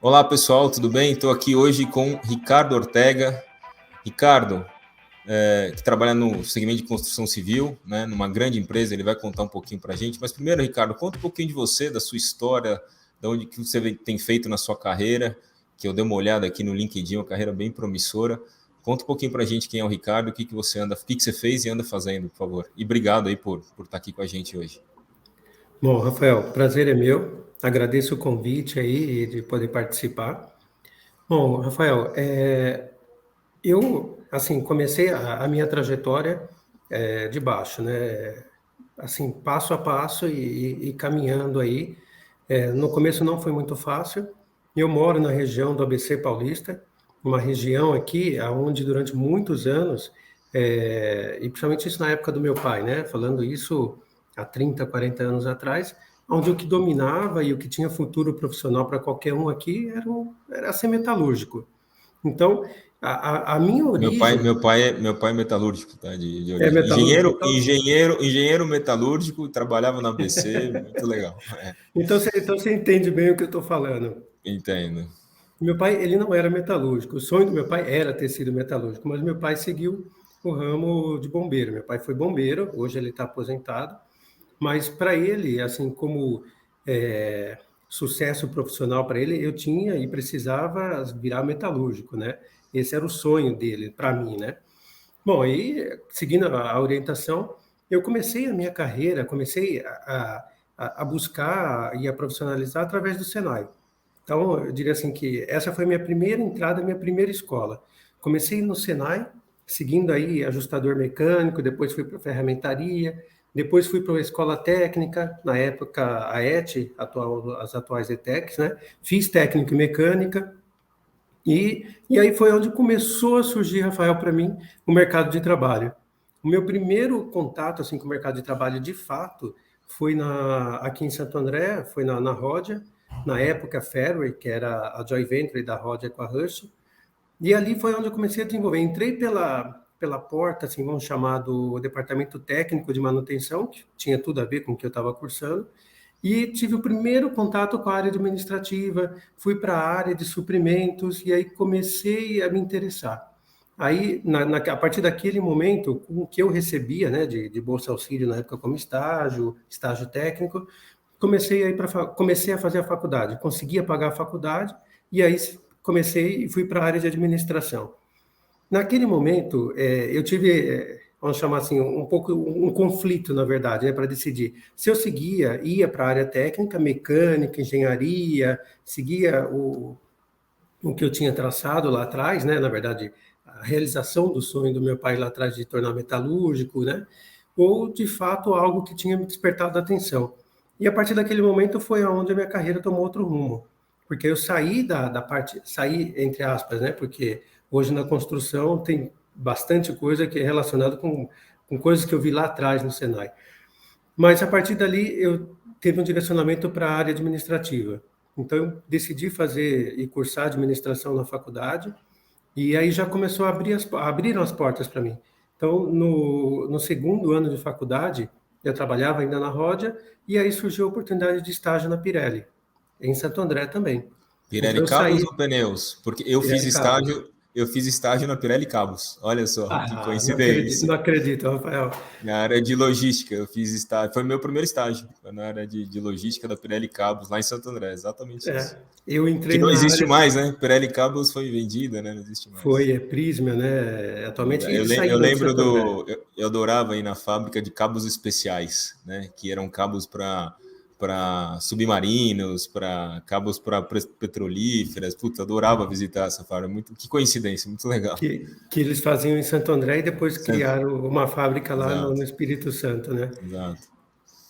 Olá pessoal, tudo bem? Estou aqui hoje com Ricardo Ortega. Ricardo, que trabalha no segmento de construção civil, né, numa grande empresa, ele vai contar um pouquinho para a gente. Mas primeiro, Ricardo, conta um pouquinho de você, da sua história, de onde que você tem feito na sua carreira, que eu dei uma olhada aqui no LinkedIn, uma carreira bem promissora. Conta um pouquinho para a gente quem é o Ricardo, o que você anda, o que você fez e anda fazendo, por favor. E obrigado aí por estar aqui com a gente hoje. Bom, Rafael, prazer é meu. Agradeço o convite aí de poder participar. Bom, Rafael, eu assim comecei a minha trajetória de baixo, né? Assim, passo a passo e caminhando aí. No começo não foi muito fácil. Eu moro na região do ABC Paulista, uma região aqui onde durante muitos anos, e principalmente isso na época do meu pai, né? Falando isso há 30, 40 anos atrás, onde o que dominava e o que tinha futuro profissional para qualquer um aqui era ser metalúrgico. Então, a minha Meu pai, origem meu pai é metalúrgico, tá? De é origem. metalúrgico. Engenheiro metalúrgico, trabalhava na ABC, muito legal. Então você entende bem o que eu estou falando. Entendo. Meu pai, ele não era metalúrgico. O sonho do meu pai era ter sido metalúrgico, mas meu pai seguiu o ramo de bombeiro. Meu pai foi bombeiro, hoje ele está aposentado, mas para ele, assim como sucesso profissional para ele, eu tinha e precisava virar metalúrgico, né? Esse era o sonho dele, para mim, né? Bom, aí, seguindo a orientação, eu comecei a minha carreira, comecei a buscar e a profissionalizar através do Senai. Então, eu diria assim que essa foi a minha primeira entrada, minha primeira escola. Comecei no Senai, seguindo aí ajustador mecânico, depois fui para ferramentaria, depois fui para a escola técnica, na época a ET, as atuais ETECs, né? Fiz técnico em mecânica, e aí foi onde começou a surgir, Rafael, para mim, o mercado de trabalho. O meu primeiro contato assim, com o mercado de trabalho, de fato, foi aqui em Santo André, foi na Rodia, na época Fairway, que era a joint venture da Rodia com a Rush, e ali foi onde eu comecei a desenvolver. Entrei pela porta, assim, vamos chamar do departamento técnico de manutenção, que tinha tudo a ver com o que eu estava cursando, e tive o primeiro contato com a área administrativa, fui para a área de suprimentos e aí comecei a me interessar. Aí, a partir daquele momento, com o que eu recebia, né, de bolsa auxílio na época como estágio técnico, comecei a fazer a faculdade, conseguia pagar a faculdade e aí comecei e fui para a área de administração. Naquele momento, eu tive, vamos chamar assim, um pouco um conflito, na verdade, né, para decidir se eu ia para a área técnica, mecânica, engenharia, seguia o que eu tinha traçado lá atrás, né, na verdade, a realização do sonho do meu pai lá atrás de tornar metalúrgico, né, ou de fato algo que tinha me despertado a atenção. E a partir daquele momento foi onde a minha carreira tomou outro rumo, porque eu saí da parte, saí entre aspas, né, porque hoje na construção tem bastante coisa que é relacionada com coisas que eu vi lá atrás no Senai. Mas a partir dali eu teve um direcionamento para a área administrativa. Então eu decidi fazer e cursar administração na faculdade e aí já começou a abriram as portas para mim. Então no segundo ano de faculdade eu trabalhava ainda na Rodia e aí surgiu a oportunidade de estágio na Pirelli, em Santo André também. Então Pirelli eu Cabos saí ou pneus? Porque Pirelli Cabos. eu fiz estágio na Pirelli Cabos. Olha só, que Ah, coincidência. não acredito, Rafael. Na área de logística, eu fiz estágio. Foi meu primeiro estágio, foi na área de logística da Pirelli Cabos, lá em Santo André, exatamente isso. Eu Que entrei não na existe área, mais, né? Pirelli Cabos foi vendida, né? Não existe mais. Prisma, né? Atualmente, Eu, eles eu saíram de lembro Santo André. eu adorava ir na fábrica de cabos especiais, né? Que eram cabos para submarinos, para cabos para petrolíferas. Puta, adorava visitar essa fábrica. Muito, que coincidência, muito legal. Que eles faziam em Santo André e depois Sempre. criaram uma fábrica lá no Exato, Espírito Santo, né? exato.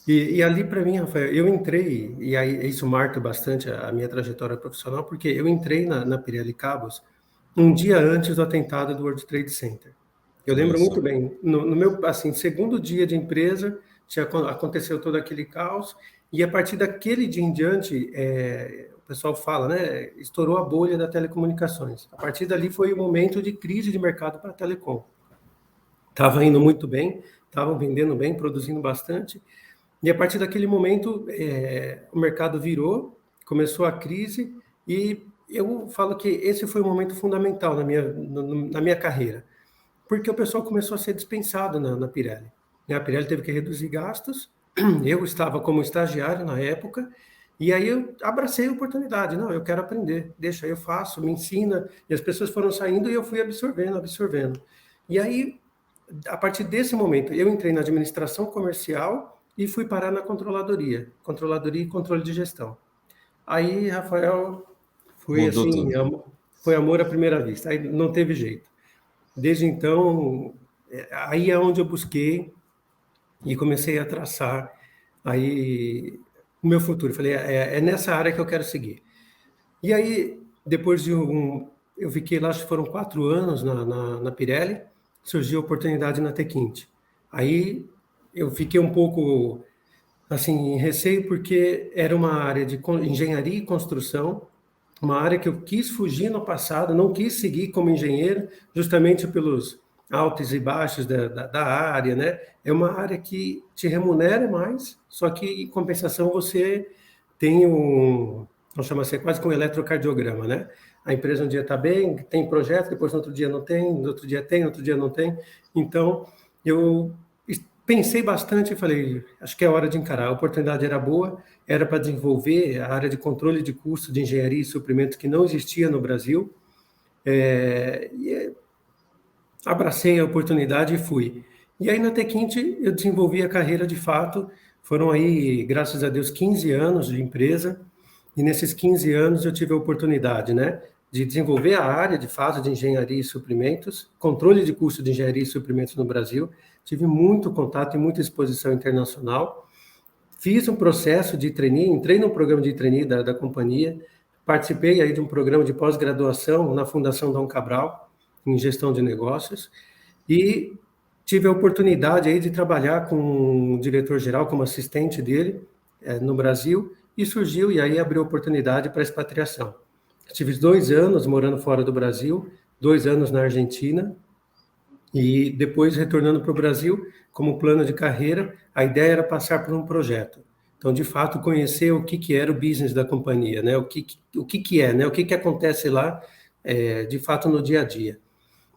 E ali, para mim, Rafael, eu entrei, e aí isso marca bastante a minha trajetória profissional, porque eu entrei na Pirelli Cabos um dia antes do atentado do World Trade Center. Eu Olha lembro só. muito bem. No meu, assim, segundo dia de empresa, aconteceu todo aquele caos, e a partir daquele dia em diante, o pessoal fala, né, estourou a bolha das telecomunicações. A partir dali foi o momento de crise de mercado para a telecom. Estava indo muito bem, estavam vendendo bem, produzindo bastante, E a partir daquele momento, o mercado virou, começou a crise, e eu falo que esse foi um momento fundamental na minha carreira, porque o pessoal começou a ser dispensado na Pirelli. A Pirelli teve que reduzir gastos, eu estava como estagiário na época, e aí eu abracei a oportunidade. Não, eu quero aprender, deixa, eu faço, me ensina. E as pessoas foram saindo e eu fui absorvendo, absorvendo. E aí, a partir desse momento, eu entrei na administração comercial e fui parar na controladoria e controle de gestão. Aí, Rafael, foi Mudou assim, tudo. foi amor à primeira vista. Aí não teve jeito. Desde então, aí é onde eu busquei e comecei a traçar aí o meu futuro. Falei, é nessa área que eu quero seguir. E aí, depois eu fiquei lá, acho que foram 4 anos na Pirelli, surgiu a oportunidade na Tequinte. Aí eu fiquei um pouco assim, em receio, porque era uma área de engenharia e construção, uma área que eu quis fugir no passado, não quis seguir como engenheiro, justamente pelos altos e baixos da área, né? É uma área que te remunera mais, só que em compensação você tem vamos chamar assim, quase que um eletrocardiograma, né? A empresa um dia está bem, tem projeto, depois no outro dia não tem, no outro dia tem, no outro dia não tem. Então, eu pensei bastante e falei, acho que é hora de encarar. A oportunidade era boa, era para desenvolver a área de controle de custo de engenharia e suprimentos que não existia no Brasil. E abracei a oportunidade e fui. E aí na Tequinte eu desenvolvi a carreira de fato. Foram aí, graças a Deus, 15 anos de empresa. E nesses 15 anos eu tive a oportunidade, né, de desenvolver a área de fato de engenharia e suprimentos, controle de custo de engenharia e suprimentos no Brasil. Tive muito contato e muita exposição internacional. Fiz um processo de trainee, entrei no programa de trainee da companhia, participei aí de um programa de pós-graduação na Fundação Dom Cabral, em gestão de negócios, e tive a oportunidade aí de trabalhar com o diretor-geral, como assistente dele, no Brasil, e surgiu, e aí abriu oportunidade para expatriação. Tive 2 anos morando fora do Brasil, 2 anos na Argentina, e depois, retornando para o Brasil, como plano de carreira, a ideia era passar por um projeto. Então, de fato, conhecer o que era o business da companhia, né? O que é, né? O que acontece lá, de fato, no dia a dia.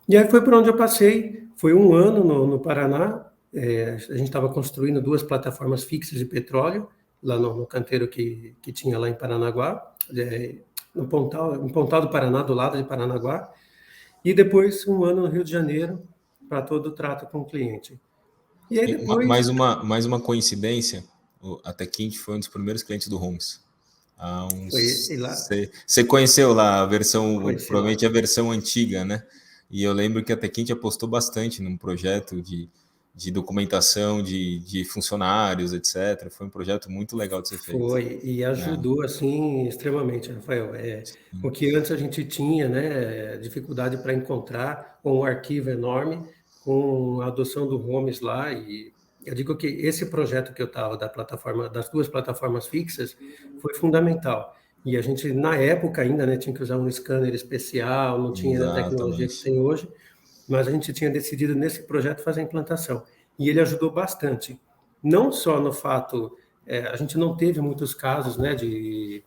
E aí foi por onde eu passei. Foi um ano no Paraná. A gente estava construindo 2 plataformas fixas de petróleo, lá no canteiro que tinha lá em Paranaguá, no Pontal do Paraná, do lado de Paranaguá. E depois, um ano no Rio de Janeiro, para todo o trato com o cliente. E aí depois, Mais uma coincidência, a Tequinte foi um dos primeiros clientes do Holmes. foi lá, Você conheceu lá a versão, conheci lá. provavelmente a versão antiga, né? E eu lembro que a Tequinte apostou bastante num projeto de documentação de funcionários, etc. Foi um projeto muito legal de ser feito, Foi, e né? ajudou, assim, extremamente, Rafael. O que antes a gente tinha, né, dificuldade para encontrar, um arquivo enorme, com a adoção do Homes lá, e eu digo que esse projeto que eu estava da plataforma, das 2 plataformas fixas, foi fundamental. E a gente, na época ainda, né, tinha que usar um scanner especial, não tinha a tecnologia que Exatamente. tem hoje, mas a gente tinha decidido nesse projeto fazer a implantação. E ele ajudou bastante, não só no fato, a gente não teve muitos casos, né, de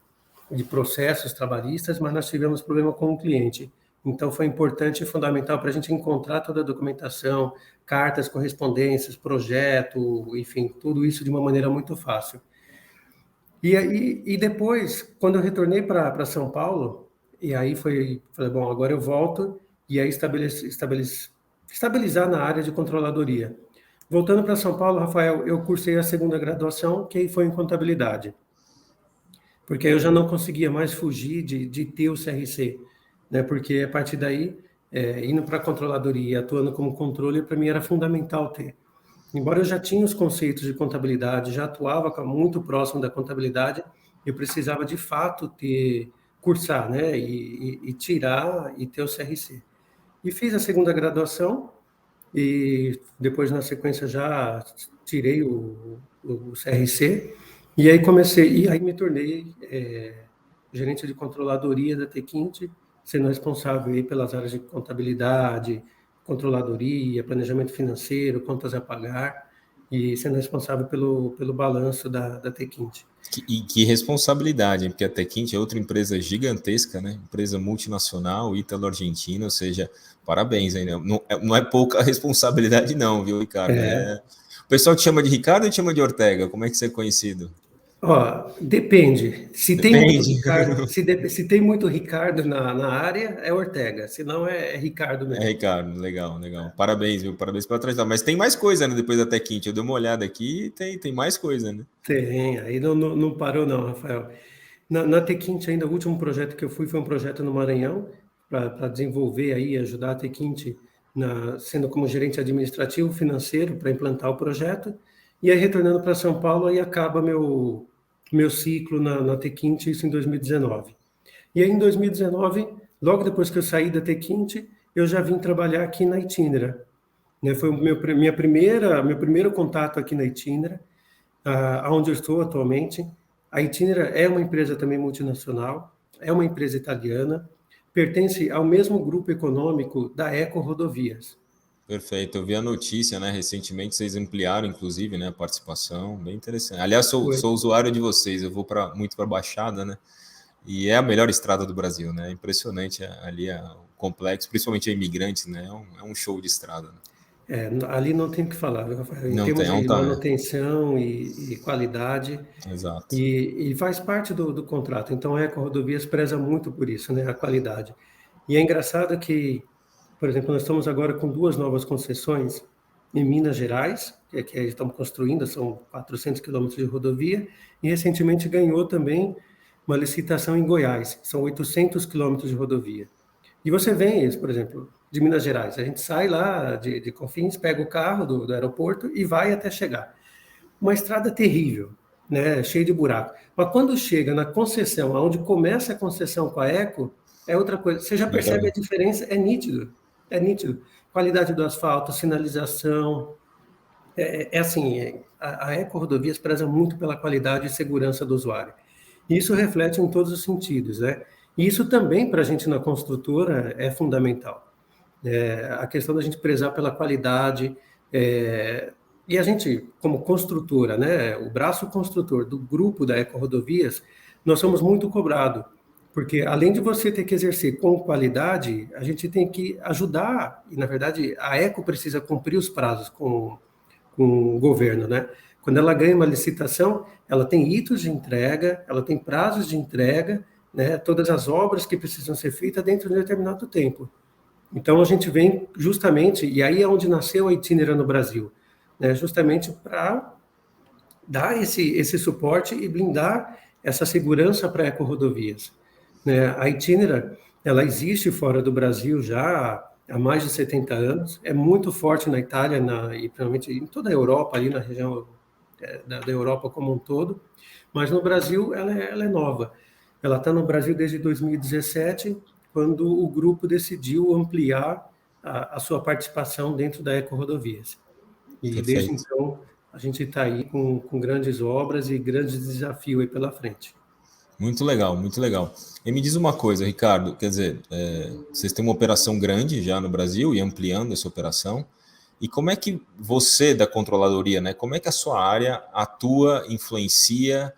processos trabalhistas, mas nós tivemos problema com o cliente. Então foi importante e fundamental para a gente encontrar toda a documentação, cartas, correspondências, projeto, enfim, tudo isso de uma maneira muito fácil. E aí, e depois, quando eu retornei para São Paulo, e aí falei, bom, agora eu volto e aí estabilizar na área de controladoria. Voltando para São Paulo, Rafael, eu cursei a segunda graduação, que aí foi em contabilidade, porque aí eu já não conseguia mais fugir de ter o CRC, né? Porque a partir daí, indo para a controladoria e atuando como controle, para mim era fundamental ter. Embora eu já tinha os conceitos de contabilidade, já atuava muito próximo da contabilidade, eu precisava de fato cursar, né, e tirar e ter o CRC. E fiz a segunda graduação e depois na sequência já tirei o CRC e aí comecei, e aí me tornei gerente de controladoria da Tequinte, sendo responsável aí pelas áreas de contabilidade, controladoria, planejamento financeiro, contas a pagar. e sendo responsável pelo balanço da Tequinte. Que responsabilidade, hein? Porque a Tequinte é outra empresa gigantesca, né? Empresa multinacional, ítalo-argentina, ou seja, parabéns, hein? Não é pouca responsabilidade não, viu, Ricardo? O pessoal te chama de Ricardo ou te chama de Ortega? Como é que você é conhecido? Ó, depende. Se tem muito Depende. Ricardo, se tem muito Ricardo na área, é Ortega. Se não, é Ricardo É, mesmo. Ricardo, legal, legal. Parabéns, viu? Parabéns pela trajetória. Mas tem mais coisa, né? Depois da Tequinte. Eu dei uma olhada aqui e tem mais coisa, né? Tem, aí não parou não, Rafael. Na Tequinte ainda, o último projeto que eu fui foi um projeto no Maranhão, para desenvolver aí, ajudar a Tequinte, sendo como gerente administrativo financeiro para implantar o projeto. E aí, retornando para São Paulo, aí acaba meu ciclo na Tequinte, isso em 2019. E aí, em 2019, logo depois que eu saí da Tequinte, eu já vim trabalhar aqui na Itinera, né? Foi o meu primeiro contato aqui na Itinera, onde eu estou atualmente. A Itinera é uma empresa também multinacional, é uma empresa italiana, pertence ao mesmo grupo econômico da Eco Rodovias. Perfeito. Eu vi a notícia, né? Recentemente vocês ampliaram, inclusive, né? A participação. Bem interessante. Aliás, sou usuário de vocês. Eu vou muito para Baixada, né? E é a melhor estrada do Brasil, né? Impressionante ali o complexo, principalmente a imigrantes, né? É um show de estrada, né? Ali não tem o que falar, viu, Rafael? Em Não tem, termos não de tá. manutenção e qualidade, Exato. e faz parte do contrato. Então, a Eco Rodovias preza muito por isso, né? A qualidade. E é engraçado que, por exemplo, nós estamos agora com 2 novas concessões em Minas Gerais, que estamos construindo, são 400 quilômetros de rodovia, e recentemente ganhou também uma licitação em Goiás, são 800 quilômetros de rodovia. E você vem, por exemplo, de Minas Gerais, a gente sai lá de Confins, pega o carro do aeroporto e vai até chegar. Uma estrada terrível, né, cheia de buraco. Mas quando chega na concessão, onde começa a concessão com a Eco, é outra coisa. Você já percebe a diferença? É nítido. É nítido. Qualidade do asfalto, sinalização. Assim, a Eco Rodovias preza muito pela qualidade e segurança do usuário. E isso reflete em todos os sentidos, né? E isso também, para a gente na construtora, é fundamental. A questão da gente prezar pela qualidade, e a gente, como construtora, né, o braço construtor do grupo da Eco Rodovias, nós somos muito cobrados, porque além de você ter que exercer com qualidade, a gente tem que ajudar, e na verdade a Eco precisa cumprir os prazos com o governo, né? Quando ela ganha uma licitação, ela tem ritos de entrega, ela tem prazos de entrega, né? Todas as obras que precisam ser feitas dentro de um determinado tempo. Então a gente vem justamente, e aí é onde nasceu a Itinera no Brasil, né? Justamente para dar esse suporte e blindar essa segurança para eco-rodovias, né? A Itinera, ela existe fora do Brasil já há mais de 70 anos, é muito forte na Itália e principalmente em toda a Europa, ali na região da Europa como um todo, mas no Brasil ela é nova. Ela está no Brasil desde 2017, quando o grupo decidiu ampliar a sua participação dentro da Eco Rodovias. E desde Perfeito. então, a gente está aí com grandes obras e grandes desafios aí pela frente. Muito legal, muito legal. E me diz uma coisa, Ricardo, quer dizer, vocês têm uma operação grande já no Brasil e ampliando essa operação. E como é que você, da controladoria, né, como é que a sua área atua, influencia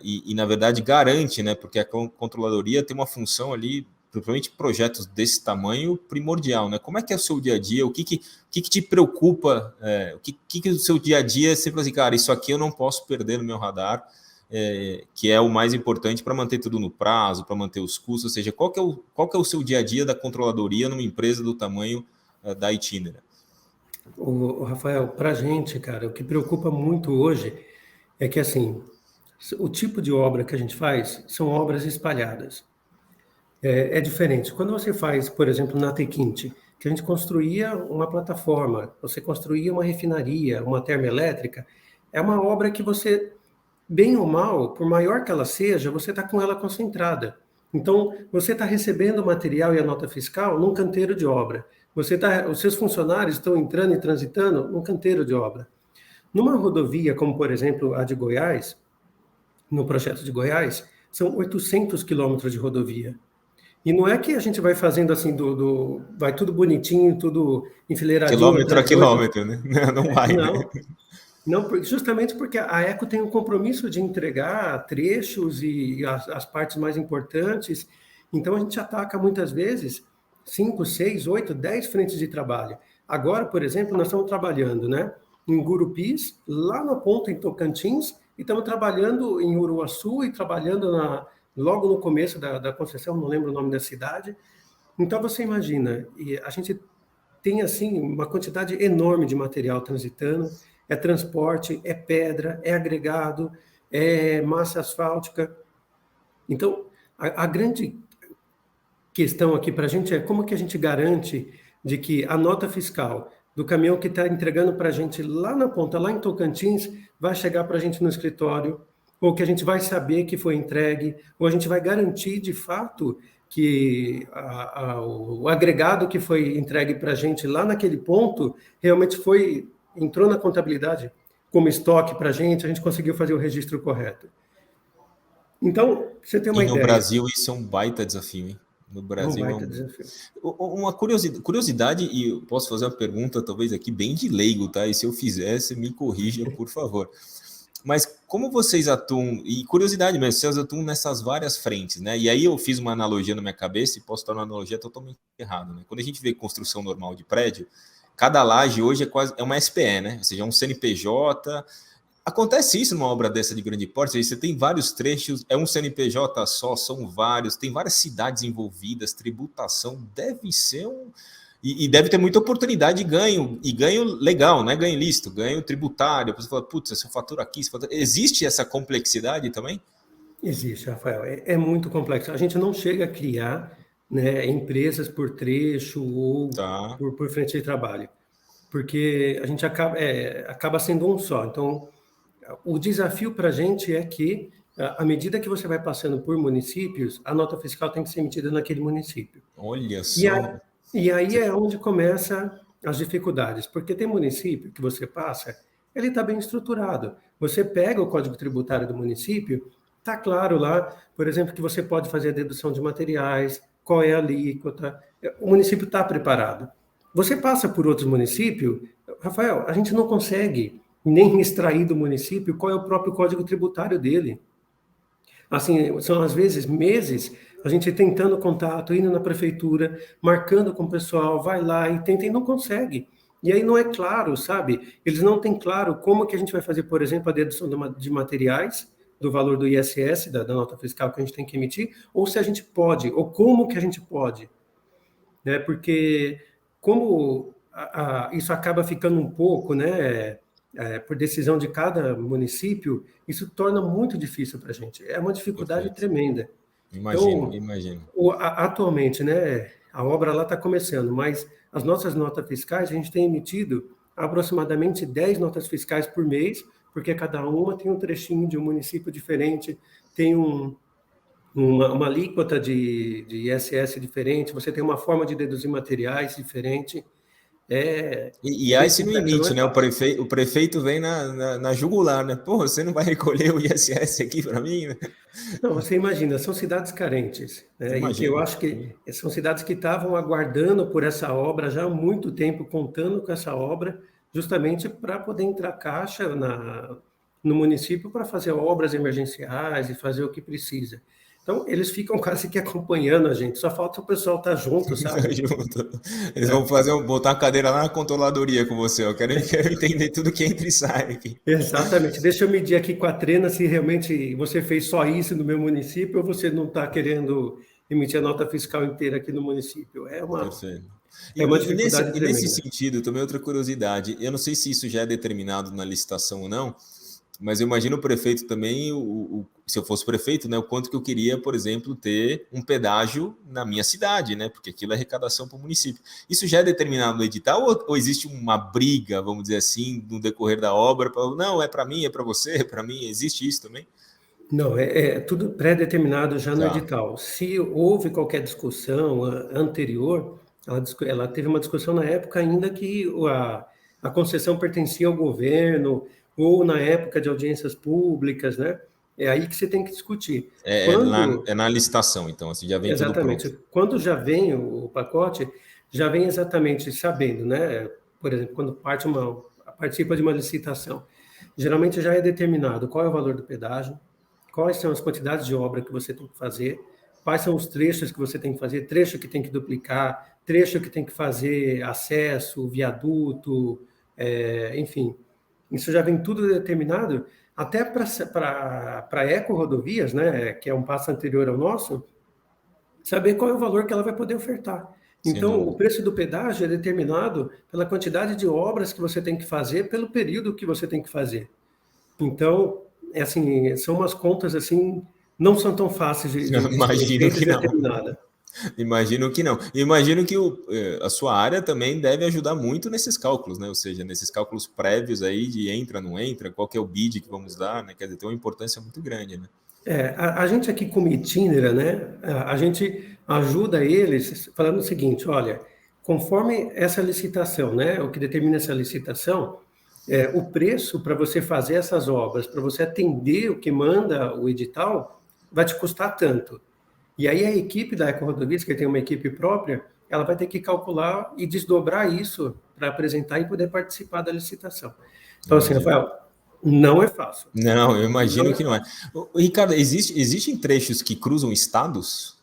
e, na verdade, garante, né, porque a controladoria tem uma função ali, principalmente projetos desse tamanho, primordial, né? Como é que é o seu dia a dia? O que te preocupa? O que o seu dia a dia é sempre assim, cara, isso aqui eu não posso perder no meu radar, que é o mais importante para manter tudo no prazo, para manter os custos, ou seja, qual que é o seu dia a dia da controladoria numa empresa do tamanho da Itinera? O Rafael, para a gente, cara, o que preocupa muito hoje é que, assim, o tipo de obra que a gente faz são obras espalhadas. É diferente. Quando você faz, por exemplo, na Tequinte, que a gente construía uma plataforma, você construía uma refinaria, uma termoelétrica, é uma obra que você, bem ou mal, por maior que ela seja, você está com ela concentrada. Então, você está recebendo o material e a nota fiscal num canteiro de obra. Os seus funcionários estão entrando e transitando num canteiro de obra. Numa rodovia, como por exemplo a de Goiás, no projeto de Goiás, são 800 quilômetros de rodovia. E não é que a gente vai fazendo assim, vai tudo bonitinho, tudo enfileiradinho, um Quilômetro a atrás do outro. quilômetro, né? Não vai, né? Não, não, justamente porque a Eco tem um compromisso de entregar trechos e as partes mais importantes. Então a gente ataca muitas vezes 5, 6, 8, 10 frentes de trabalho. Agora, por exemplo, nós estamos trabalhando, né, em Gurupis, lá na ponta em Tocantins, e estamos trabalhando em Uruaçu e trabalhando logo no começo da concessão, não lembro o nome da cidade. Então você imagina, e a gente tem assim uma quantidade enorme de material transitando, é transporte, é pedra, é agregado, é massa asfáltica. Então, a grande questão aqui para a gente é como que a gente garante de que a nota fiscal do caminhão que está entregando para a gente lá na ponta, lá em Tocantins, vai chegar para a gente no escritório, ou que a gente vai saber que foi entregue, ou a gente vai garantir de fato que o agregado que foi entregue para a gente lá naquele ponto realmente entrou na contabilidade como estoque para a gente conseguiu fazer o registro correto. Então, você tem uma E no ideia. Brasil isso é um baita desafio, hein? No É um Brasil é baita um... desafio. Uma curiosidade, e eu posso fazer uma pergunta talvez aqui bem de leigo, tá? E se eu fizer, você me corrija, por favor. Mas como vocês atuam, e curiosidade mesmo, vocês atuam nessas várias frentes, né? E aí eu fiz uma analogia na minha cabeça e posso tornar uma analogia totalmente errada, né? Quando a gente vê construção normal de prédio, cada laje hoje é uma SPE, né? Ou seja, é um CNPJ. Acontece isso numa obra dessa de grande porte, você tem vários trechos, é um CNPJ só, são vários, tem várias cidades envolvidas, tributação, deve ser um... E deve ter muita oportunidade de ganho, e ganho legal, não é ganho lícito, ganho tributário. Você fala, putz, se eu faturo aqui, se fatura... Existe essa complexidade também? Existe, Rafael. É muito complexo. A gente não chega a criar, né, empresas por trecho ou Tá. por frente de trabalho, porque a gente acaba sendo um só. Então, o desafio para a gente é que, à medida que você vai passando por municípios, a nota fiscal tem que ser emitida naquele município. Olha E, só. a, e aí é onde começa as dificuldades, porque tem município que você passa, ele está bem estruturado. Você pega o Código Tributário do município, está claro lá, por exemplo, que você pode fazer a dedução de materiais, qual é a alíquota, o município está preparado. Você passa por outros municípios, Rafael, a gente não consegue nem extrair do município qual é o próprio Código Tributário dele. Assim, são às vezes meses a gente tentando contato, indo na prefeitura, marcando com o pessoal, vai lá e tenta e não consegue. E aí não é claro, sabe? Eles não têm claro como que a gente vai fazer, por exemplo, a dedução de materiais, do valor do ISS, da nota fiscal que a gente tem que emitir, ou se a gente pode, ou como que a gente pode. Né? Porque como isso acaba ficando um pouco, né, por decisão de cada município, isso torna muito difícil para a gente. É uma dificuldade Perfeito. tremenda. Imagino, Então, imagino. atualmente, né, a obra lá está começando, mas as nossas notas fiscais, a gente tem emitido aproximadamente 10 notas fiscais por mês, porque cada uma tem um trechinho de um município diferente, tem uma alíquota de ISS diferente, você tem uma forma de deduzir materiais diferente. E É há bem esse no complexo, não limite, é né? fácil. O prefeito vem na jugular, né? Pô, você não vai recolher o ISS aqui para mim, né? Não, você imagina, são cidades carentes, né? E que eu Imagino. acho que são cidades que estavam aguardando por essa obra já há muito tempo, contando com essa obra, justamente para poder entrar caixa no município para fazer obras emergenciais e fazer o que precisa. Então, eles ficam quase que acompanhando a gente, só falta o pessoal estar junto, sabe? Junto. Eles vão botar uma cadeira lá na controladoria com você. Eu quero entender tudo que entra e sai aqui. Exatamente. Deixa eu medir aqui com a Trena se realmente você fez só isso no meu município ou você não está querendo emitir a nota fiscal inteira aqui no município. Perfeito. É uma Nesse, dificuldade e nesse tremenda. sentido, também outra curiosidade. Eu não sei se isso já é determinado na licitação ou não, mas eu imagino o prefeito também, se eu fosse prefeito, né, o quanto que eu queria, por exemplo, ter um pedágio na minha cidade, né, porque aquilo é arrecadação para o município. Isso já é determinado no edital ou existe uma briga, vamos dizer assim, no decorrer da obra? Não, é para mim, é para você, é para mim. Existe isso também? Não, é tudo pré-determinado já no Tá. edital. Se houve qualquer discussão anterior, ela teve uma discussão na época ainda que a concessão pertencia ao governo, ou na época de audiências públicas, né? É aí que você tem que discutir. É na licitação, então, assim, já vem tudo Exatamente. pronto. Quando já vem o pacote, já vem exatamente sabendo, né? Por exemplo, quando participa de uma licitação, geralmente já é determinado qual é o valor do pedágio, quais são as quantidades de obra que você tem que fazer, quais são os trechos que você tem que fazer, trecho que tem que duplicar, trecho que tem que fazer acesso, viaduto, enfim. Isso já vem tudo determinado, até para eco-rodovias, né, que é um passo anterior ao nosso, saber qual é o valor que ela vai poder ofertar. Sem Então, dúvida. o preço do pedágio é determinado pela quantidade de obras que você tem que fazer, pelo período que você tem que fazer. Então, é assim, são umas contas assim, não são tão fáceis de serem Imagino feitas que e não. determinadas. Imagino que não. Imagino que a sua área também deve ajudar muito nesses cálculos, né? Ou seja, nesses cálculos prévios aí de entra, não entra, qual que é o bid que vamos dar, né? Quer dizer, tem uma importância muito grande, né? A gente aqui como Itinera, né, a gente ajuda eles falando o seguinte, olha, conforme essa licitação, né, o que determina essa licitação, o preço para você fazer essas obras, para você atender o que manda o edital, vai te custar tanto. E aí a equipe da EcoRodovias, que tem uma equipe própria, ela vai ter que calcular e desdobrar isso para apresentar e poder participar da licitação. Então, assim, Imagino. Rafael, não é fácil. Não, eu Não imagino é que não é. fácil. Ricardo, existem trechos que cruzam estados?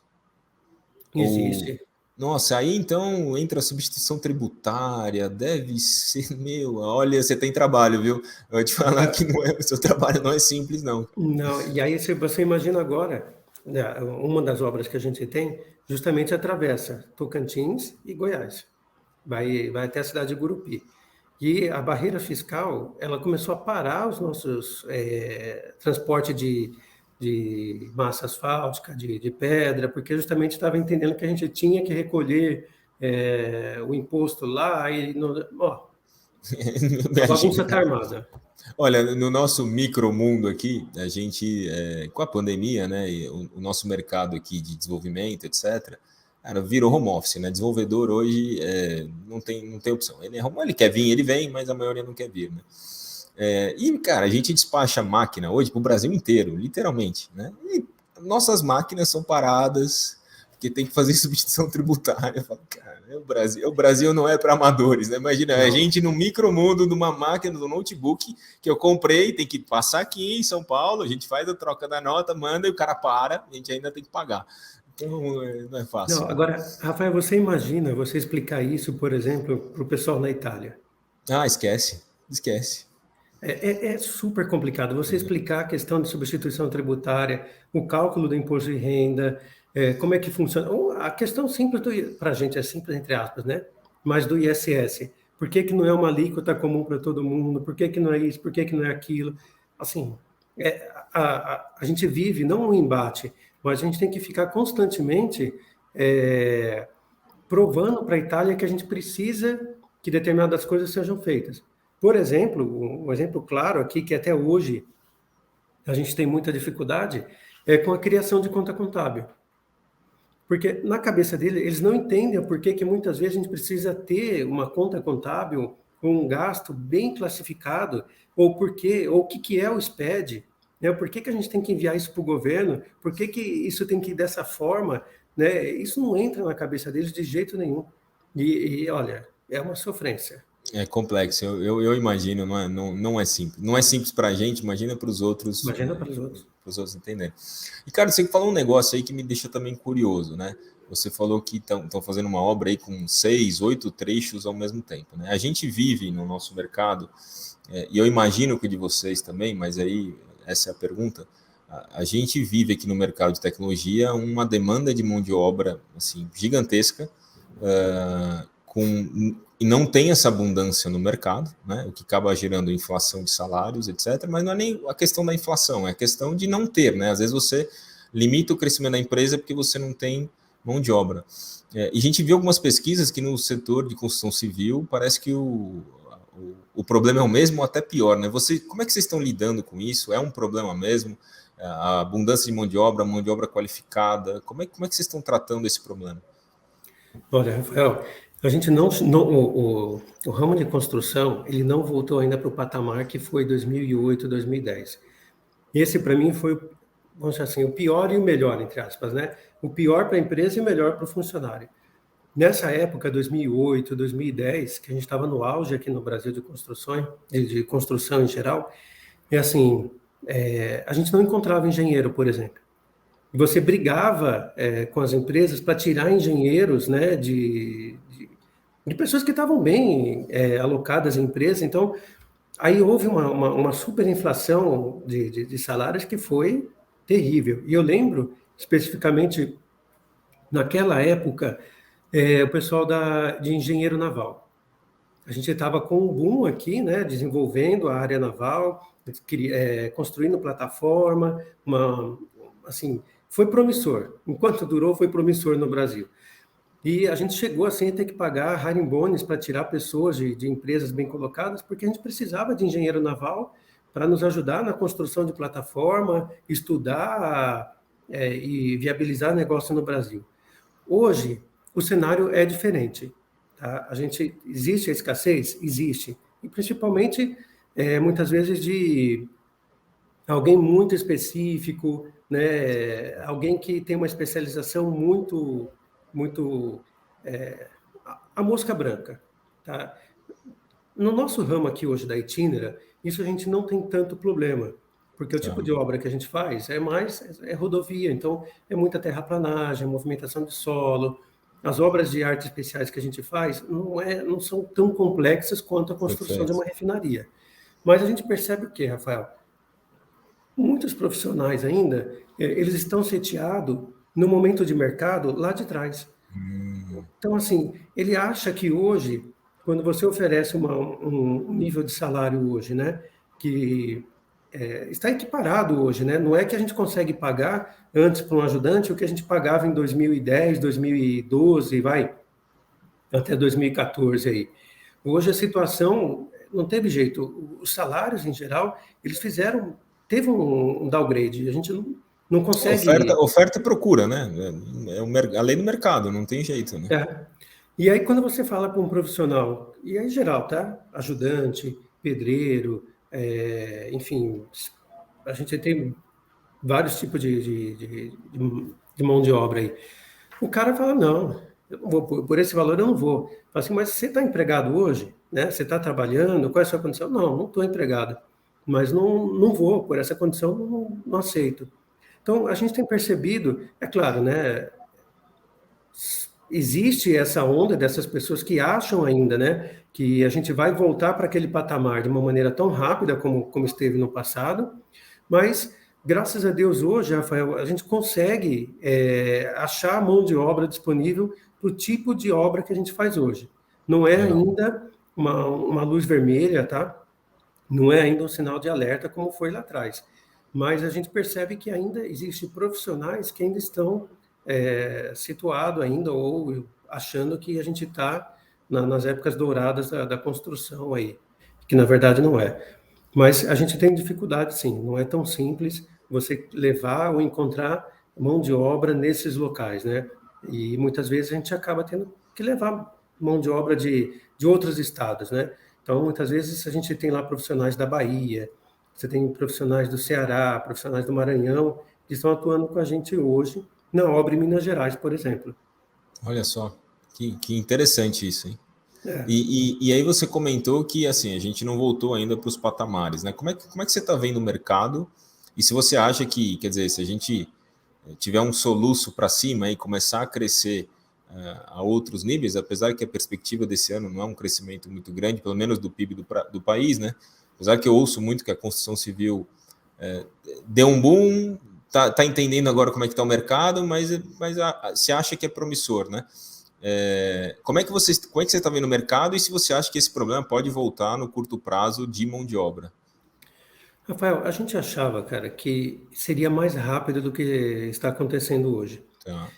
Ou. Existe. Nossa, aí então entra a substituição tributária, deve ser, meu, olha, você tem trabalho, viu? Eu vou te falar que não é, o seu trabalho não é simples, não. Não, e aí você imagina agora, né, uma das obras que a gente tem, justamente atravessa Tocantins e Goiás, vai até a cidade de Gurupi. E a barreira fiscal, ela começou a parar os nossos transporte de massa asfáltica, de pedra, porque justamente estava entendendo que a gente tinha que recolher o imposto lá e a bagunça Imagina. está armada. Olha, no nosso micromundo aqui, a gente, com a pandemia, né, e o nosso mercado aqui de desenvolvimento, etc., cara, virou home office, né? Desenvolvedor hoje não tem opção. Ele quer vir, ele vem, mas a maioria não quer vir, né? E, cara, a gente despacha máquina hoje para o Brasil inteiro, literalmente, né? E nossas máquinas são paradas, porque tem que fazer substituição tributária. Eu falo, cara, o Brasil não é para amadores, né? Imagina, a Não. gente no micromundo de uma máquina, do notebook que eu comprei, tem que passar aqui em São Paulo, a gente faz a troca da nota, manda e o cara para, a gente ainda tem que pagar. Então, não é Não, fácil, né? agora, Rafael, você imagina você explicar isso, por exemplo, para o pessoal na Itália? Ah, esquece, esquece. É super complicado você explicar a questão de substituição tributária, o cálculo do imposto de renda, como é que funciona. A questão simples para a gente é simples, entre aspas, né? Mas do ISS. Por que que não é uma alíquota comum para todo mundo? Por que que não é isso? Por que que não é aquilo? Assim, a gente vive não um embate, mas a gente tem que ficar constantemente provando para a Itália que a gente precisa que determinadas coisas sejam feitas. Por exemplo, um exemplo claro aqui, que até hoje a gente tem muita dificuldade, é com a criação de conta contábil. Porque na cabeça dele, eles não entendem por que muitas vezes a gente precisa ter uma conta contábil com um gasto bem classificado, ou ou o que é o SPED, né? Por que a gente tem que enviar isso para o governo, por que isso tem que ir dessa forma, né? Isso não entra na cabeça deles de jeito nenhum. Olha, é uma sofrência. É complexo, eu imagino, não é simples. Não é simples para a gente, imagina Imagina para os outros. para os outros entenderem. E, cara, você falou um negócio aí que me deixa também curioso, né? Você falou que estão fazendo uma obra aí com 6, 8 trechos ao mesmo tempo, né? A gente vive no nosso mercado, e eu imagino que de vocês também, mas aí essa é a pergunta, a gente vive aqui no mercado de tecnologia uma demanda de mão de obra, assim, gigantesca, e não tem essa abundância no mercado, né, o que acaba gerando inflação de salários, etc. Mas não é nem a questão da inflação, é a questão de não ter, né? Às vezes você limita o crescimento da empresa porque você não tem mão de obra. E a gente viu algumas pesquisas que no setor de construção civil parece que o problema é o mesmo ou até pior, né? Como é que vocês estão lidando com isso? É um problema mesmo? A abundância de mão de obra qualificada, como é que vocês estão tratando esse problema? Olha, Rafael, a gente o ramo de construção, ele não voltou ainda para o patamar que foi 2008, 2010. Esse, para mim, foi, vamos dizer assim, o pior e o melhor, entre aspas, né? O pior para a empresa e o melhor para o funcionário. Nessa época, 2008, 2010, que a gente estava no auge aqui no Brasil de construção, de construção em geral, é assim, a gente não encontrava engenheiro, por exemplo. E você brigava com as empresas para tirar engenheiros, né, de pessoas que estavam bem alocadas em empresa. Então, aí houve uma superinflação de salários que foi terrível. E eu lembro, especificamente, naquela época, o pessoal de engenheiro naval. A gente estava com um boom aqui, né, desenvolvendo a área naval, construindo plataforma, assim, foi promissor. Enquanto durou, foi promissor no Brasil. E a gente chegou assim a ter que pagar hiring para tirar pessoas de empresas bem colocadas, porque a gente precisava de engenheiro naval para nos ajudar na construção de plataforma, estudar e viabilizar negócio no Brasil. Hoje, o cenário é diferente. Tá? Existe a escassez? Existe. E principalmente, muitas vezes, de alguém muito específico, né? Alguém que tem uma especialização muito a mosca branca. Tá? No nosso ramo aqui hoje da Itinera, isso a gente não tem tanto problema, porque o tipo Tá. de obra que a gente faz é rodovia, então é muita terraplanagem, movimentação de solo. As obras de arte especiais que a gente faz não são tão complexas quanto a construção de Perfeito. uma refinaria. Mas a gente percebe o quê, Rafael? Muitos profissionais ainda, eles estão seteados no momento de mercado lá de trás. Então, assim, ele acha que hoje, quando você oferece um nível de salário hoje, né, que está equiparado hoje, né? Não é que a gente consegue pagar antes para um ajudante o que a gente pagava em 2010, 2012, vai, até 2014 aí. Hoje a situação não teve jeito. Os salários, em geral, teve um downgrade. A gente não consegue. Oferta e procura, né? A lei do mercado, não tem jeito, né? E aí, quando você fala para um profissional, e aí, em geral, tá? Ajudante, pedreiro, enfim, a gente tem vários tipos de mão de obra aí. O cara fala, não, eu não vou, por esse valor eu não vou. Fala assim, mas você está empregado hoje? Né? Você está trabalhando? Qual é a sua condição? Não estou empregado. Mas não vou, por essa condição não aceito. Então, a gente tem percebido, é claro, né? Existe essa onda dessas pessoas que acham ainda, né, que a gente vai voltar para aquele patamar de uma maneira tão rápida como esteve no passado, mas graças a Deus hoje, Rafael, a gente consegue achar mão de obra disponível para o tipo de obra que a gente faz hoje. Não é Legal. ainda uma luz vermelha, tá? Não é ainda um sinal de alerta como foi lá atrás, mas a gente percebe que ainda existem profissionais que ainda estão situados ainda ou achando que a gente está nas épocas douradas da construção aí, que na verdade não é. Mas a gente tem dificuldade, sim, não é tão simples você levar ou encontrar mão de obra nesses locais, né? E muitas vezes a gente acaba tendo que levar mão de obra de outros estados, né? Então, muitas vezes a gente tem lá profissionais da Bahia, você tem profissionais do Ceará, profissionais do Maranhão, que estão atuando com a gente hoje na obra em Minas Gerais, por exemplo. Olha só, que interessante isso, hein? É. E aí você comentou que assim a gente não voltou ainda para os patamares, né? Como é que você está vendo o mercado? E se você acha que, quer dizer, se a gente tiver um soluço para cima e começar a crescer a outros níveis, apesar que a perspectiva desse ano não é um crescimento muito grande, pelo menos do PIB do país, né? Apesar que eu ouço muito que a construção civil deu um boom, tá entendendo agora como é que está o mercado, mas se acha que é promissor, né? Como é que você está vendo o mercado e se você acha que esse problema pode voltar no curto prazo de mão de obra? Rafael, a gente achava, cara, que seria mais rápido do que está acontecendo hoje. Tá.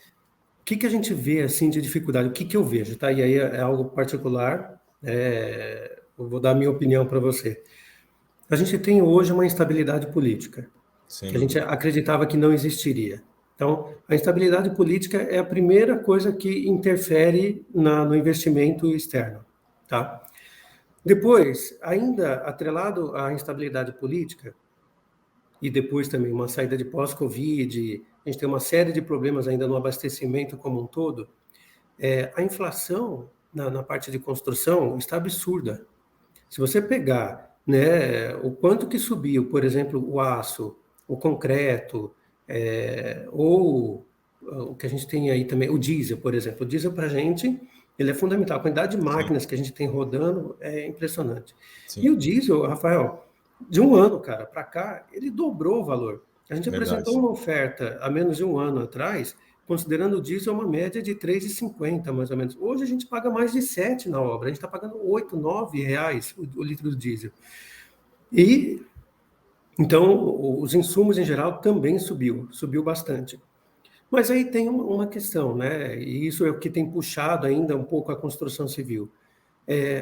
O que a gente vê assim de dificuldade? O que eu vejo, tá? E aí é algo particular. Eu vou dar a minha opinião para você. A gente tem hoje uma instabilidade política, Sem que a gente dúvida. acreditava que não existiria. Então, a instabilidade política é a primeira coisa que interfere no investimento externo, tá? Depois, ainda atrelado à instabilidade política, e depois também uma saída de pós-Covid, a gente tem uma série de problemas ainda no abastecimento como um todo, a inflação na parte de construção está absurda. Se você pegar, né, o quanto que subiu, por exemplo, o aço, o concreto, ou o que a gente tem aí também, o diesel, por exemplo. O diesel para a gente, ele é fundamental. A quantidade de Sim, máquinas que a gente tem rodando é impressionante. E sim, o diesel, Rafael, de um ano, cara, para cá, ele dobrou o valor. A gente apresentou verdade. uma oferta há menos de um ano atrás, considerando o diesel uma média de 3,50, mais ou menos. Hoje a gente paga mais de 7 na obra, a gente está pagando 8, 9 reais o litro do diesel. E então os insumos em geral também subiu bastante. Mas aí tem uma questão, né? E isso é o que tem puxado ainda um pouco a construção civil.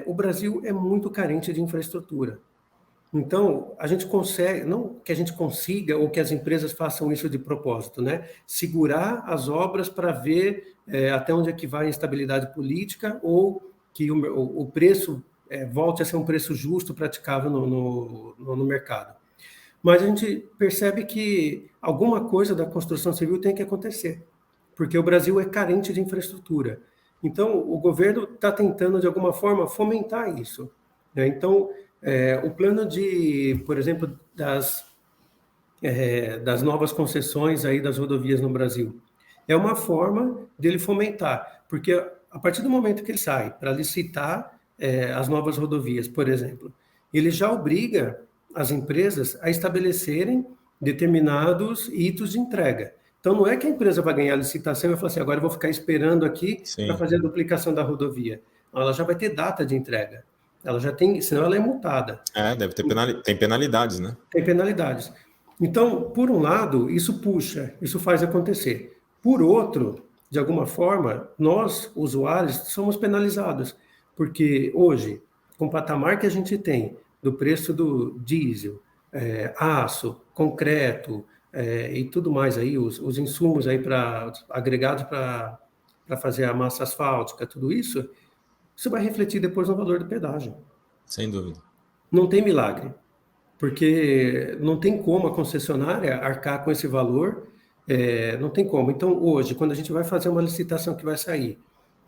O Brasil é muito carente de infraestrutura. Então, a gente consegue, não que a gente consiga ou que as empresas façam isso de propósito, né? Segurar as obras para ver até onde é que vai a instabilidade política ou que o preço volte a ser um preço justo praticável no mercado. Mas a gente percebe que alguma coisa da construção civil tem que acontecer, porque o Brasil é carente de infraestrutura. Então, o governo está tentando, de alguma forma, fomentar isso, né? Então, o plano de, por exemplo, das novas concessões aí das rodovias no Brasil, é uma forma dele fomentar, porque a partir do momento que ele sai para licitar as novas rodovias, por exemplo, ele já obriga as empresas a estabelecerem determinados hitos de entrega. Então, não é que a empresa vai ganhar a licitação e vai falar assim, agora eu vou ficar esperando aqui para Sim. fazer a duplicação da rodovia. Ela já vai ter data de entrega. Ela já tem, senão ela é multada. Deve ter tem penalidades, né? Tem penalidades. Então, por um lado, isso puxa, isso faz acontecer. Por outro, de alguma forma, nós, usuários, somos penalizados, porque hoje, com o patamar que a gente tem do preço do diesel, aço, concreto e tudo mais aí, os insumos aí para agregados para fazer a massa asfáltica, tudo isso vai refletir depois no valor do pedágio. Sem dúvida. Não tem milagre, porque não tem como a concessionária arcar com esse valor, não tem como. Então, hoje, quando a gente vai fazer uma licitação que vai sair,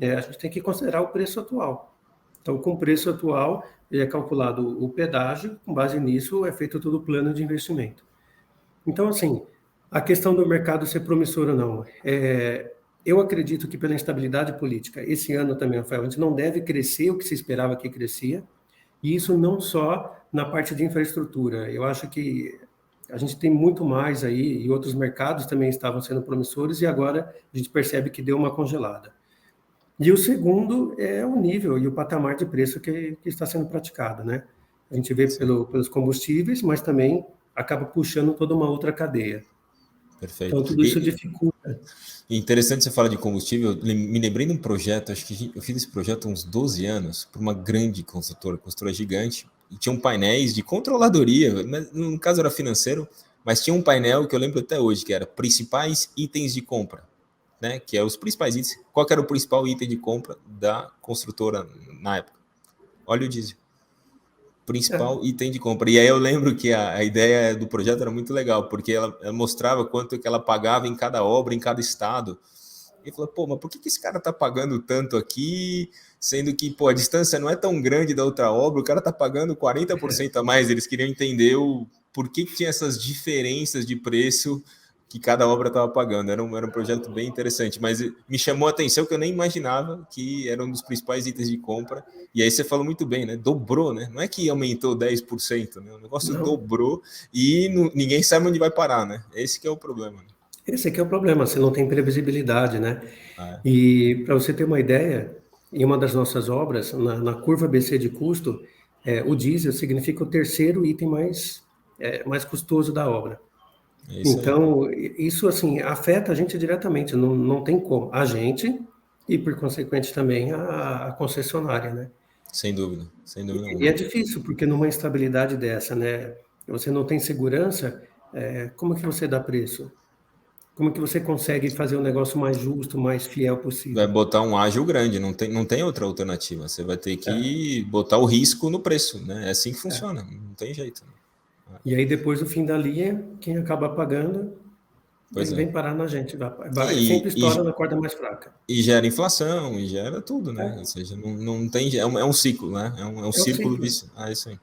a gente tem que considerar o preço atual. Então, com o preço atual, é calculado o pedágio, com base nisso é feito todo o plano de investimento. Então, assim, a questão do mercado ser promissor ou não, eu acredito que pela instabilidade política, esse ano também, Rafael, a gente não deve crescer o que se esperava que crescia, e isso não só na parte de infraestrutura. Eu acho que a gente tem muito mais aí, e outros mercados também estavam sendo promissores, e agora a gente percebe que deu uma congelada. E o segundo é o nível e o patamar de preço que está sendo praticado, né? A gente vê Sim, pelos combustíveis, mas também acaba puxando toda uma outra cadeia. perfeito. Então, tudo isso dificulta. E interessante você falar de combustível, me lembrei de um projeto, acho que eu fiz esse projeto há uns 12 anos, para uma grande construtora gigante, e tinham painéis de controladoria, mas no caso era financeiro, mas tinha um painel que eu lembro até hoje, que era principais itens de compra, né? Que é os principais itens. Qual que era o principal item de compra da construtora na época? Óleo diesel. É, Principal item de compra. E aí eu lembro que a ideia do projeto era muito legal, porque ela mostrava quanto que ela pagava em cada obra, em cada estado. E falou, pô, mas por que esse cara tá pagando tanto aqui, sendo que, pô, a distância não é tão grande da outra obra, o cara tá pagando 40% a mais. Eles queriam entender por que tinha essas diferenças de preço que cada obra estava pagando. Era um projeto bem interessante, mas me chamou a atenção que eu nem imaginava que era um dos principais itens de compra. E aí você falou muito bem, né? Dobrou, né? Não é que aumentou 10%, né? O negócio não. dobrou e ninguém sabe onde vai parar, né? Esse que é o problema. Né? Esse aqui é o problema, você não tem previsibilidade, né? Ah, E para você ter uma ideia, em uma das nossas obras, na curva BC de custo, o diesel significa o terceiro item mais custoso da obra. é isso aí. Então, isso assim afeta a gente diretamente, não tem como. A gente e, por consequente, também a concessionária, né? Sem dúvida E é alguma. difícil, porque numa instabilidade dessa, né? Você não tem segurança, como que você dá preço? Como que você consegue fazer um negócio mais justo, mais fiel Vai possível? botar um ágil grande, não tem outra alternativa. Você vai ter É, que botar o risco no preço, né? É assim que é. funciona, não tem jeito. Né? E aí, depois do fim da linha, quem acaba pagando Pois vem é. parar na gente. Sempre E, estoura na corda mais fraca. e gera inflação, e gera tudo, né? Ou É, seja, não tem. É um ciclo, né? É um é o círculo ciclo. vicioso. Ah, isso aí.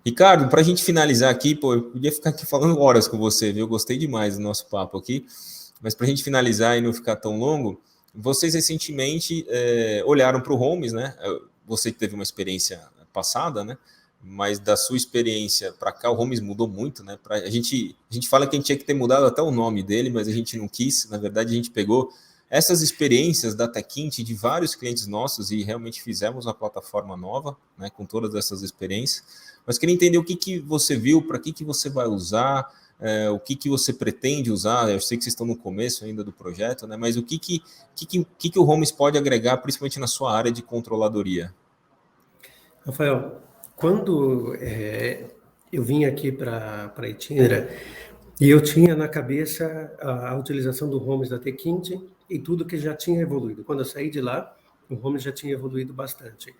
Ricardo, para a gente finalizar aqui, pô, eu podia ficar aqui falando horas com você, viu? Eu gostei demais do nosso papo aqui. Mas para a gente finalizar e não ficar tão longo, vocês recentemente olharam para o Homes, né? Você que teve uma experiência passada, né? Mas da sua experiência para cá, o Homes mudou muito, né? A gente fala que a gente tinha que ter mudado até o nome dele, mas a gente não quis. Na verdade, a gente pegou essas experiências da Techint de vários clientes nossos e realmente fizemos uma plataforma nova, né? Com todas essas experiências. Mas queria entender o que você viu, para que você vai usar, o que você pretende usar. Eu sei que vocês estão no começo ainda do projeto, né? Mas o que o Homes pode agregar, principalmente na sua área de controladoria? Rafael, quando eu vim aqui para a Itinera, e eu tinha na cabeça a utilização do Homes da Techint e tudo que já tinha evoluído. Quando eu saí de lá, o Homes já tinha evoluído bastante.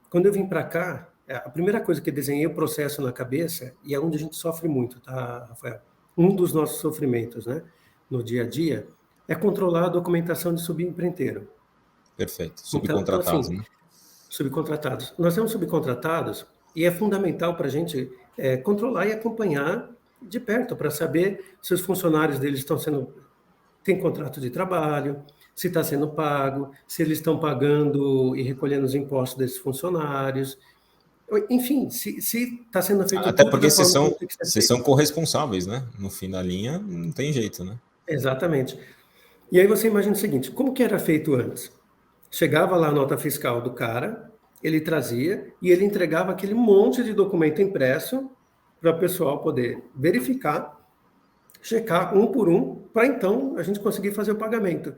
Quando eu vim para cá, a primeira coisa que eu desenhei o processo na cabeça, e é onde a gente sofre muito, tá, Rafael? Um dos nossos sofrimentos, né, no dia a dia, é controlar a documentação de subempreiteiro. Perfeito. Então, Subcontratados, assim, né? subcontratados. Nós temos subcontratados e é fundamental para a gente controlar e acompanhar de perto para saber se os funcionários deles têm contrato de trabalho, se está sendo pago, se eles estão pagando e recolhendo os impostos desses funcionários. Enfim, se está sendo feito Até tudo porque da forma como tem que ser vocês são feito. corresponsáveis, né? No fim da linha, não tem jeito, né? Exatamente. E aí você imagina o seguinte, como que era feito antes? Chegava lá a nota fiscal do cara, ele trazia e ele entregava aquele monte de documento impresso para o pessoal poder verificar, checar um por um, para então a gente conseguir fazer o pagamento.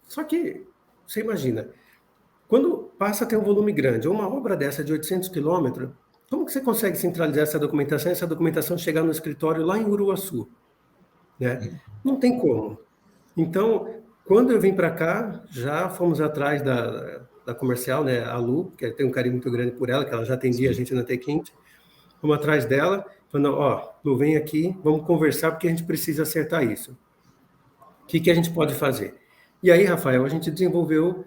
Só que, você imagina, quando passa a ter um volume grande, ou uma obra dessa de 800 quilômetros, como que você consegue centralizar essa documentação e essa documentação chegar no escritório lá em Uruaçu? Né? Não tem como. Então, quando eu vim para cá, já fomos atrás da comercial, né, a Lu, que eu tenho um carinho muito grande por ela, que ela já atendia a Sim. gente na Techint. Fomos atrás dela, falando, ó, Lu, vem aqui, vamos conversar, porque a gente precisa acertar isso. O que a gente pode fazer? E aí, Rafael, a gente desenvolveu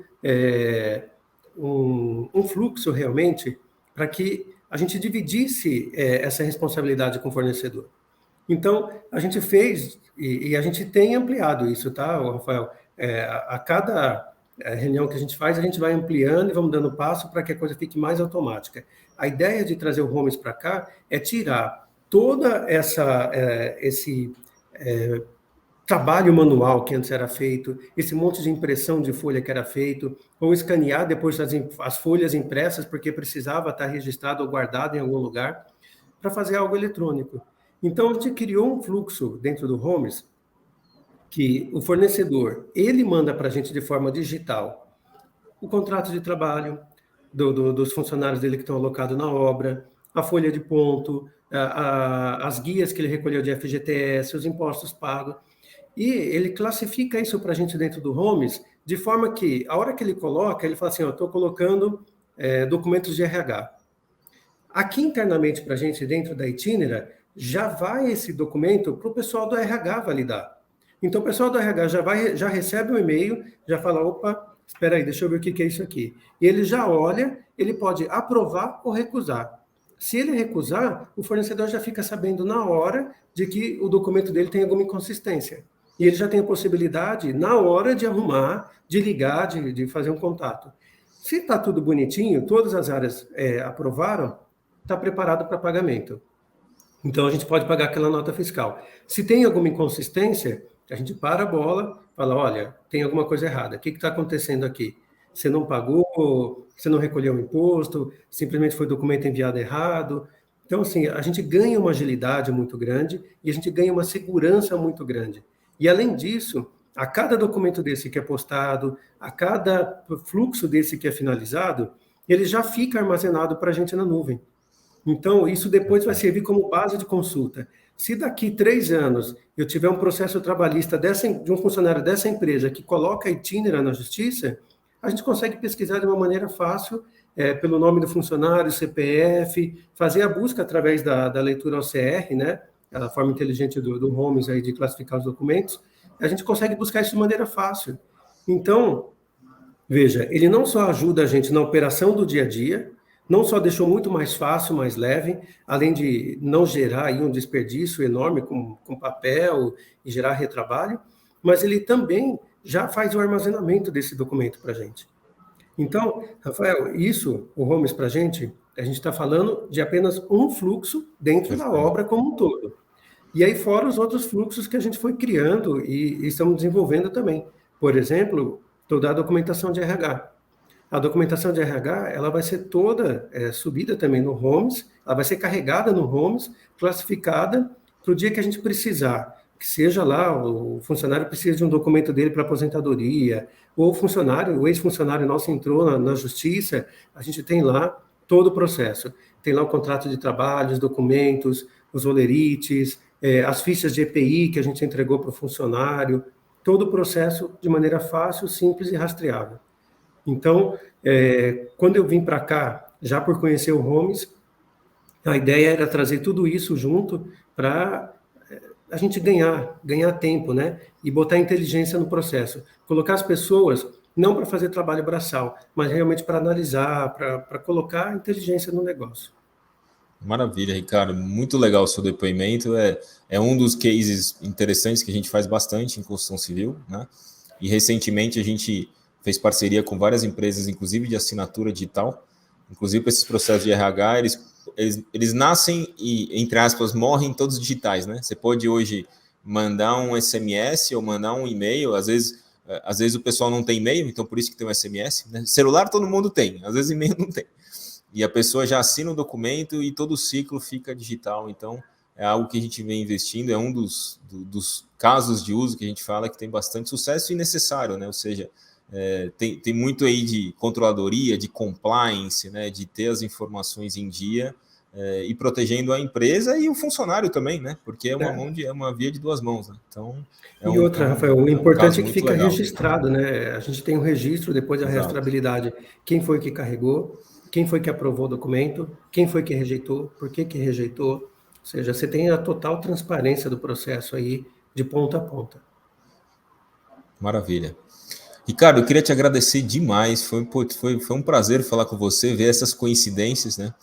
um fluxo realmente para que a gente dividisse essa responsabilidade com o fornecedor. Então, a gente fez, e a gente tem ampliado isso, tá, Rafael? A cada reunião que a gente faz, a gente vai ampliando e vamos dando passo para que a coisa fique mais automática. A ideia de trazer o Homes para cá é tirar toda esse trabalho manual que antes era feito, esse monte de impressão de folha que era feito, ou escanear depois as folhas impressas, porque precisava estar registrado ou guardado em algum lugar, para fazer algo eletrônico. Então, a gente criou um fluxo dentro do Homes que o fornecedor, ele manda para a gente de forma digital o contrato de trabalho dos funcionários dele que estão alocados na obra, a folha de ponto, as guias que ele recolheu de FGTS, os impostos pagos. E ele classifica isso para a gente dentro do Homes, de forma que, a hora que ele coloca, ele fala assim, estou colocando documentos de RH. Aqui internamente para a gente, dentro da Itinera, já vai esse documento para o pessoal do RH validar. Então, o pessoal do RH já recebe um e-mail, já fala, opa, espera aí, deixa eu ver o que é isso aqui. E ele já olha, ele pode aprovar ou recusar. Se ele recusar, o fornecedor já fica sabendo na hora de que o documento dele tem alguma inconsistência. E ele já tem a possibilidade, na hora, de arrumar, de ligar, de fazer um contato. Se está tudo bonitinho, todas as áreas aprovaram, está preparado para pagamento. Então, a gente pode pagar aquela nota fiscal. Se tem alguma inconsistência, a gente para a bola, fala, olha, tem alguma coisa errada, o que está acontecendo aqui? Você não pagou, você não recolheu o imposto, simplesmente foi documento enviado errado. Então, assim, a gente ganha uma agilidade muito grande e a gente ganha uma segurança muito grande. E, além disso, a cada documento desse que é postado, a cada fluxo desse que é finalizado, ele já fica armazenado para a gente na nuvem. Então, isso depois vai servir como base de consulta. Se daqui 3 anos eu tiver um processo trabalhista de um funcionário dessa empresa que coloca a Itinera na justiça, a gente consegue pesquisar de uma maneira fácil pelo nome do funcionário, CPF, fazer a busca através da leitura OCR, né? A forma inteligente do Holmes aí de classificar os documentos, a gente consegue buscar isso de maneira fácil. Então, veja, ele não só ajuda a gente na operação do dia a dia, não só deixou muito mais fácil, mais leve, além de não gerar aí um desperdício enorme com papel e gerar retrabalho, mas ele também já faz o armazenamento desse documento para a gente. Então, Rafael, isso, o Holmes para a gente está falando de apenas um fluxo dentro da Perfeito. obra como um todo. E aí, fora os outros fluxos que a gente foi criando e estamos desenvolvendo também. Por exemplo, toda a documentação de RH. A documentação de RH, ela vai ser toda subida também no Homes, ela vai ser carregada no Homes, classificada para o dia que a gente precisar, que seja lá, o funcionário precisa de um documento dele para aposentadoria, ou o funcionário, o ex-funcionário nosso entrou na justiça, a gente tem lá todo o processo. Tem lá o contrato de trabalho, os documentos, os olerites, as fichas de EPI que a gente entregou para o funcionário, todo o processo de maneira fácil, simples e rastreável. Então, quando eu vim para cá, já por conhecer o Holmes, a ideia era trazer tudo isso junto para a gente ganhar tempo, né? E botar inteligência no processo. Colocar as pessoas, não para fazer trabalho braçal, mas realmente para analisar, para colocar inteligência no negócio. Maravilha, Ricardo. Muito legal o seu depoimento. É um dos cases interessantes que a gente faz bastante em construção civil, né? E recentemente a gente fez parceria com várias empresas, inclusive de assinatura digital. Inclusive, para esses processos de RH, eles nascem e, entre aspas, morrem todos digitais, né? Você pode hoje mandar um SMS ou mandar um e-mail, às vezes o pessoal não tem e-mail, então por isso que tem um SMS, né? Celular todo mundo tem, às vezes e-mail não tem. E a pessoa já assina o documento e todo o ciclo fica digital. Então, é algo que a gente vem investindo, é um dos casos de uso que a gente fala que tem bastante sucesso e necessário, né? Ou seja, tem muito aí de controladoria, de compliance, né? De ter as informações em dia e protegendo a empresa e o funcionário também, né? Porque é uma via de duas mãos, né? Então, E outra, Rafael, o um importante caso é que muito fica legal. registrado, né? A gente tem um registro, depois da Exato. rastreabilidade, quem foi que carregou, quem foi que aprovou o documento, quem foi que rejeitou, por que rejeitou. Ou seja, você tem a total transparência do processo aí, de ponta a ponta. Maravilha. Ricardo, eu queria te agradecer demais. Foi um prazer falar com você, ver essas coincidências, né?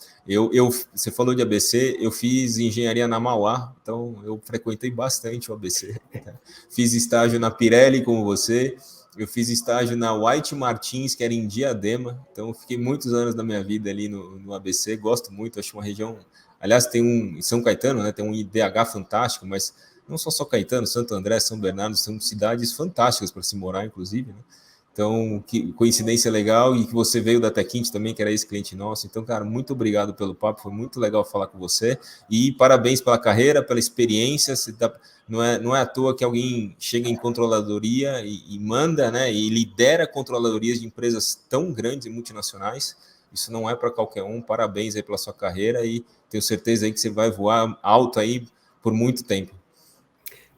Você falou de ABC, eu fiz engenharia na Mauá, então eu frequentei bastante o ABC. Né? Fiz estágio na Pirelli, como você. Eu fiz estágio na White Martins, que era em Diadema. Então, fiquei muitos anos da minha vida ali no ABC. Gosto muito, acho uma região. Aliás, tem em São Caetano, né? Tem um IDH fantástico, mas não só Caetano, Santo André, São Bernardo, são cidades fantásticas para se morar, inclusive, né? Então, que coincidência legal, e que você veio da Techint também, que era esse cliente nosso. Então, cara, muito obrigado pelo papo, foi muito legal falar com você. E parabéns pela carreira, pela experiência. Não é à toa que alguém chega em controladoria e manda, né, e lidera controladorias de empresas tão grandes e multinacionais. Isso não é para qualquer um. Parabéns aí pela sua carreira e tenho certeza aí que você vai voar alto aí por muito tempo.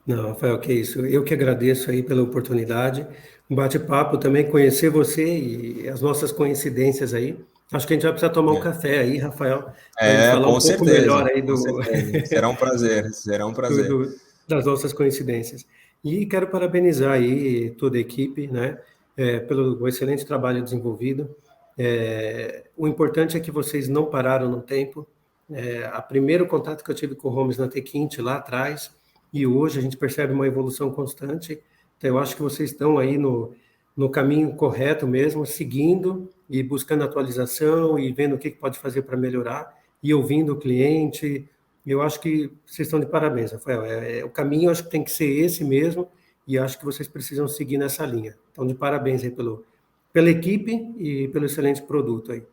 Não, Rafael, que isso. Eu que agradeço aí pela oportunidade. Um bate-papo também, conhecer você e as nossas coincidências aí. Acho que a gente vai precisar tomar um café aí, Rafael, para a gente falar Com um pouco melhor certeza, aí com certeza. Será um prazer, será um prazer. das nossas coincidências. E quero parabenizar aí toda a equipe, né, pelo excelente trabalho desenvolvido. O importante é que vocês não pararam no tempo. A primeiro contato que eu tive com o Holmes na Techint lá atrás, e hoje a gente percebe uma evolução constante. Então, eu acho que vocês estão aí no caminho correto mesmo, seguindo e buscando atualização e vendo o que pode fazer para melhorar e ouvindo o cliente. Eu acho que vocês estão de parabéns, Rafael. O caminho, eu acho que tem que ser esse mesmo e acho que vocês precisam seguir nessa linha. Então, de parabéns aí pela equipe e pelo excelente produto aí.